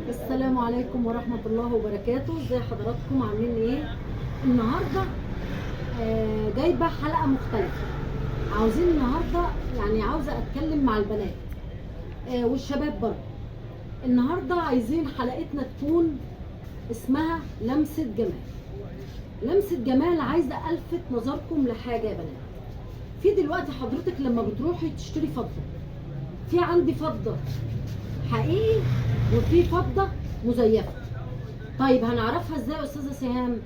السلام عليكم ورحمة الله وبركاته. ازي حضراتكم عاملين ايه؟ النهاردة جايبة حلقة مختلفة. عاوزين النهاردة عاوزة اتكلم مع البنات والشباب برضه. النهاردة عايزين حلقتنا تكون اسمها لمسة جمال. لمسة جمال. عايزة الفت نظركم لحاجة يا بنات. في دلوقتي حضرتك لما بتروحي تشتري فضة، في عندي فضة حقيقي وفي فضة مزيفة. طيب هنعرفها ازاي يا استاذة سهام؟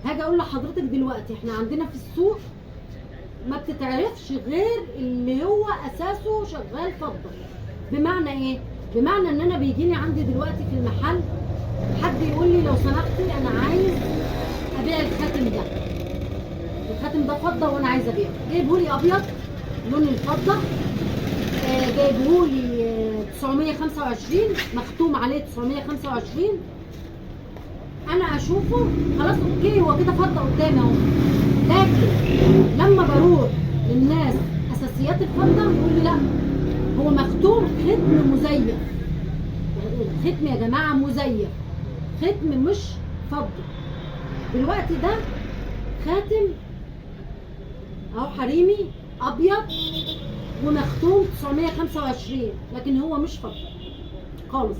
هاجي اقول لحضرتك دلوقتي احنا عندنا في السوق ما بتتعرفش غير اللي هو اساسه شغال فضة. بمعنى ايه؟ بمعنى ان انا بيجيني عندي دلوقتي في المحل حد يقول لي لو سمحتي انا عايز ابيع الخاتم ده. الخاتم ده فضة وانا عايز ابيعه. جايبهولي ابيض لون الفضة، جايبهولي 925 مختوم عليه 925. انا اشوفه خلاص اوكي، هو كده فضة قدامي اهو. لكن لما بروح للناس اساسيات الفضة يقول لي لا هو مختوم ختم مزيف. الختم يا جماعة مزيف، ختم مش فضة. دلوقتي ده خاتم اهو حريمي ابيض ومختوم 925، لكن هو مش فضة خالص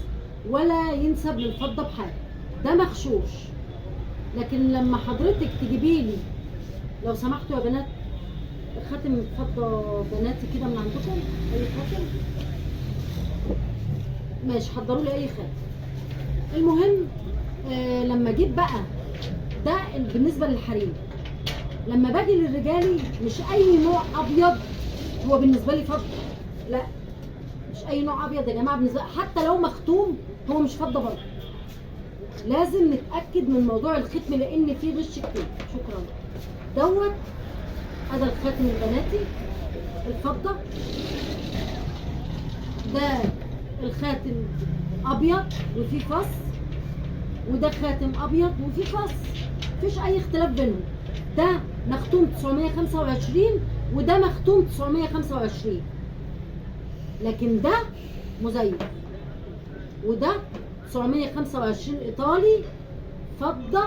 ولا ينسب للفضة بحاجة، ده مغشوش. لكن لما حضرتك تجيبي لي لو سمحتوا يا بنات خاتم فضة بناتي كده من عندكم، اي خاتم ماشي، حضروا لي اي خاتم. المهم لما اجيب بقى ده بالنسبة للحريم. لما باجي للرجالي مش اي نوع ابيض هو بالنسبه لي فضه، لا مش اي نوع ابيض يا جماعه بالنسبه، حتى لو مختوم هو مش فضه برضه. لازم نتاكد من موضوع الختم لان فيه غش كتير. شكرا. دوت هذا الخاتم البناتي الفضه، ده الخاتم ابيض وفيه فص، وده خاتم ابيض وفيه فص، مفيش اي اختلاف بينهم. ده مختوم 925 وده مختوم 925، لكن ده مزيف وده 925 ايطالي فضة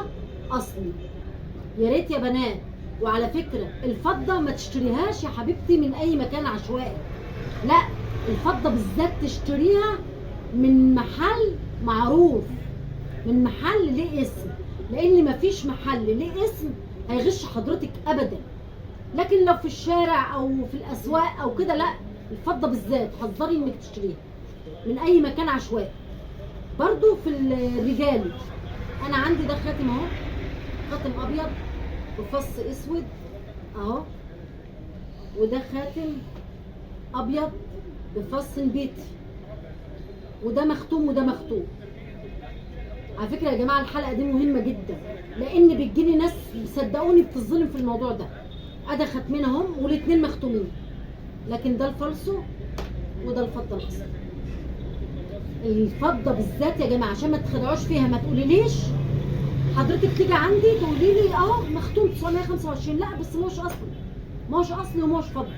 اصلي. يا ريت يا بنات. وعلى فكرة الفضة ما تشتريهاش يا حبيبتي من اي مكان عشوائي، لا الفضة بالذات تشتريها من محل معروف، من محل ليه اسم، لان مفيش محل ليه اسم هيغش حضرتك ابدا. لكن لو في الشارع او في الاسواق او كده لا، الفضه بالذات حذري انك تشتريها من اي مكان عشوائي. برضو في الرجال انا عندي ده خاتم اهو، خاتم ابيض بفص اسود اهو، وده خاتم ابيض بفص نبيتي، وده مختوم وده مختوم. على فكره يا جماعه الحلقه دي مهمه جدا لان بتجيلي ناس صدقوني بتظلم في الموضوع ده. ادي خاتمين اهم والاثنين مختومين، لكن ده الفالسو وده الفضه الاصلي. الفضه بالذات يا جماعه عشان ما تخدعوش فيها، ما تقوليليش حضرتك تيجي عندي تقولي لي اه مختوم 925، لا بس ما هوش اصلي، ما هوش اصلي وما هوش فضه.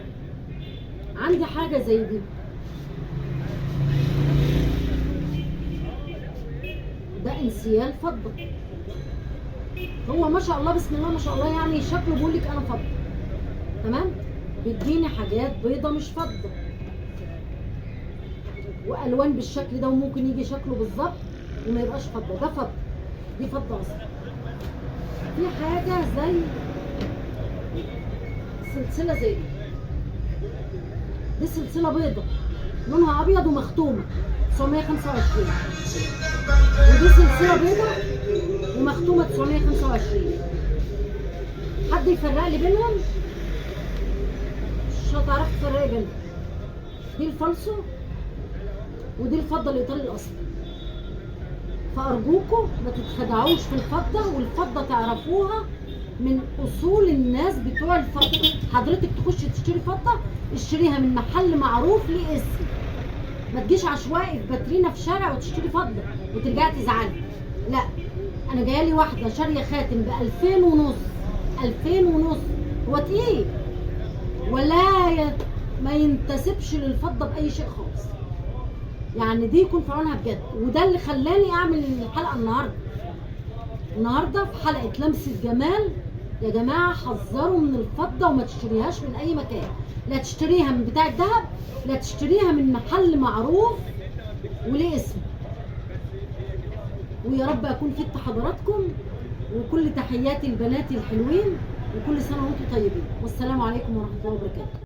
عندي حاجه زي دي، ده انسيال فضه، هو ما شاء الله بسم الله ما شاء الله يعني شكله بيقول لك انا فضه تمام. بيديني حاجات بيضه مش فضه، والوان بالشكل ده، وممكن يجي شكله بالظبط وما يبقاش فضه. ده فضه، دي فضه اصلا. في حاجه زي سلسله زي دي، دي سلسله بيضه لونها ابيض ومختومه 925، ودي سلسله بيضه ومختومه 925. حد يفرق لي بينهم؟ مش هتعرفي تفرقي بينهم. دي الفالسو ودي الفضه الايطالي الاصلي. فارجوكم ما تتخدعوش في الفضه، والفضه تعرفوها من اصول الناس بتوع الفضه. حضرتك تخشي تشتري فضه اشتريها من محل معروف ليه اسم، ما تجيش عشوائي في باترينا في شارع وتشتري فضه وترجعي تزعلي. لا انا جايه لي واحده شاريه خاتم ب 2000 ونص، 2000 ونص، هو تقيل ولا ما ينتسبش للفضه باي شيء خالص. يعني دي يكون في عونها بجد. وده اللي خلاني اعمل الحلقه النهارده في حلقه لمسه جمال. يا جماعه حذروا من الفضه وما تشتريهاش من اي مكان، لا تشتريها من بتاع الذهب، لا تشتريها من محل معروف وليه اسم. ويا رب اكون فدت حضراتكم، وكل تحياتي لبناتي الحلوين، وكل سنه وانتم طيبين، والسلام عليكم ورحمه الله وبركاته.